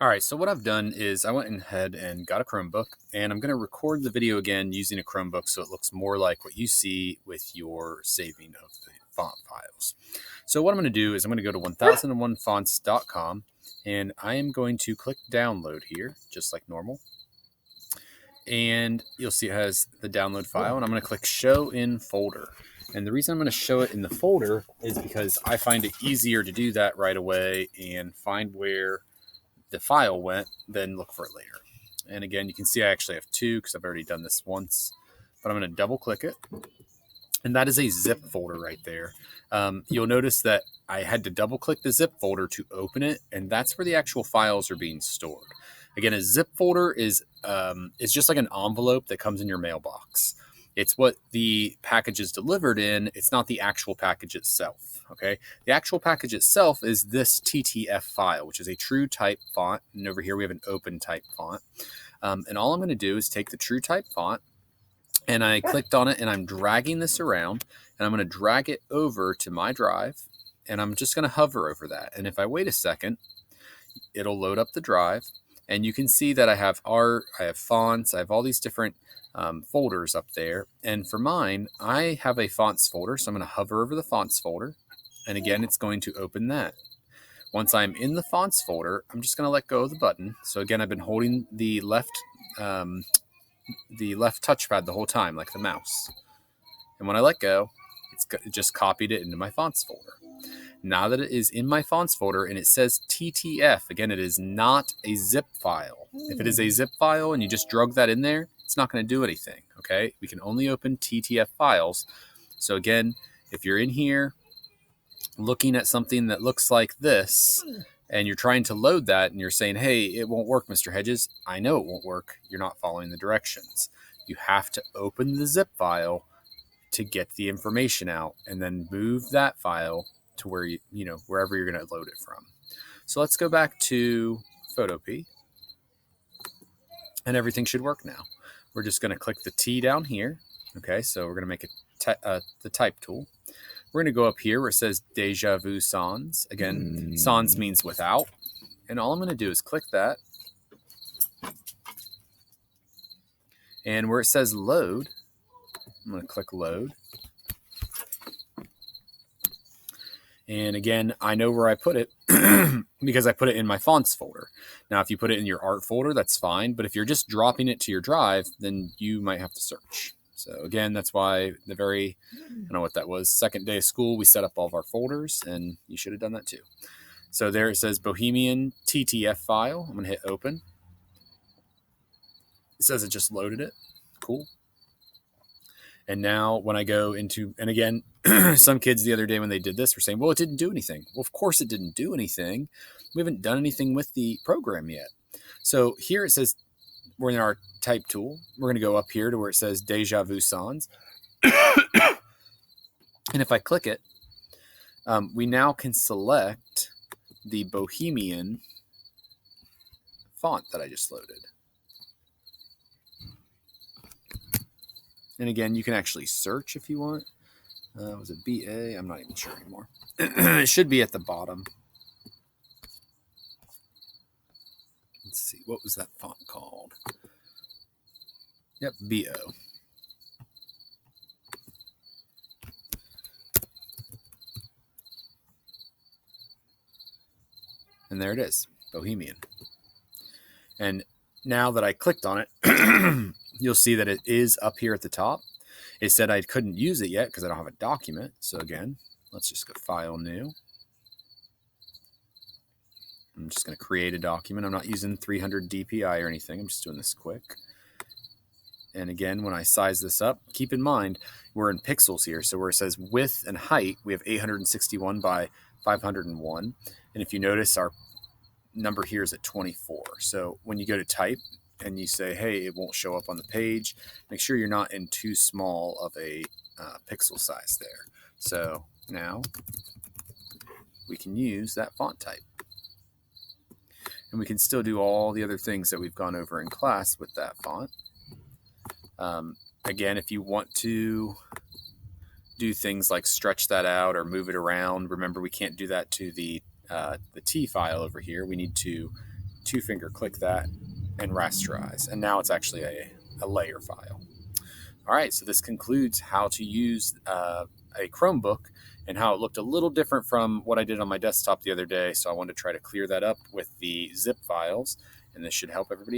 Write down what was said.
All right, so what I've done is I went ahead and got a Chromebook, and I'm going to record the video again using a Chromebook so it looks more like what you see with your saving of the font files. So what I'm going to do is I'm going to go to 1001fonts.com, and I am going to click download here, just like normal. And you'll see it has the download file, and I'm going to click show in folder. And the reason I'm going to show it in the folder is because I find it easier to do that right away and find where the file went, then look for it later. And again, you can see I actually have two because I've already done this once, but I'm going to double click it. And that is a zip folder right there. You'll notice that I had to double click the zip folder to open it, and that's where the actual files are being stored. Again, a zip folder is just like an envelope that comes in your mailbox. It's what the package is delivered in. It's not the actual package itself, okay? The actual package itself is this TTF file, which is a true type font. And over here we have an open type font. And all I'm going to do is take the true type font, and I clicked on it, and I'm dragging this around, and I'm going to drag it over to my drive, and I'm just going to hover over that. And if I wait a second, it'll load up the drive, and you can see that I have art, I have fonts, I have all these different folders up there. And for mine, I have a fonts folder, so I'm going to hover over the fonts folder, and again, it's going to open that. Once I'm in the fonts folder, I'm just going to let go of the button. So again, I've been holding the left touchpad the whole time, like the mouse. And when I let go, it just copied it into my fonts folder. Now that it is in my fonts folder and it says TTF, again, it is not a zip file. If it is a zip file and you just drug that in there, it's not going to do anything, okay? We can only open TTF files. So again, if you're in here looking at something that looks like this and you're trying to load that and you're saying, hey, it won't work, Mr. Hedges. I know it won't work. You're not following the directions. You have to open the zip file to get the information out and then move that file to where wherever you're going to load it from. So let's go back to Photopea, and everything should work now. We're just going to click the T down here. Okay, so we're going to make the type tool. We're going to go up here where it says Deja Vu Sans. Again, sans means without. And all I'm going to do is click that. And where it says load, I'm going to click load. And again, I know where I put it because I put it in my fonts folder. Now, if you put it in your art folder, that's fine. But if you're just dropping it to your drive, then you might have to search. So again, that's why I don't know what that was, second day of school, we set up all of our folders, and you should have done that too. So there it says Bohemian TTF file. I'm going to hit open. It says it just loaded it. Cool. And now when I go into, and again, some kids the other day when they did this were saying, well, it didn't do anything. Well, of course it didn't do anything. We haven't done anything with the program yet. So here it says we're in our type tool. We're going to go up here to where it says Deja Vu Sans. And if I click it, we now can select the Bohemian font that I just loaded. And again, you can actually search if you want. Was it BA? I'm not even sure anymore. It should be at the bottom. Let's see. What was that font called? Yep, BO. And there it is, Bohemian. And now that I clicked on it, you'll see that it is up here at the top. It said I couldn't use it yet because I don't have a document. So again, let's just go File, New. I'm just going to create a document. I'm not using 300 DPI or anything. I'm just doing this quick. And again, when I size this up, keep in mind, we're in pixels here. So where it says width and height, we have 861 by 501. And if you notice, our number here is at 24. So when you go to type and you say, hey, it won't show up on the page, make sure you're not in too small of a pixel size there. So now we can use that font type. And we can still do all the other things that we've gone over in class with that font. Again, if you want to do things like stretch that out or move it around, remember we can't do that to the T file over here. We need to two-finger click that and rasterize. And now it's actually a layer file. All right, so this concludes how to use a Chromebook and how it looked a little different from what I did on my desktop the other day. So I wanted to try to clear that up with the zip files, and this should help everybody.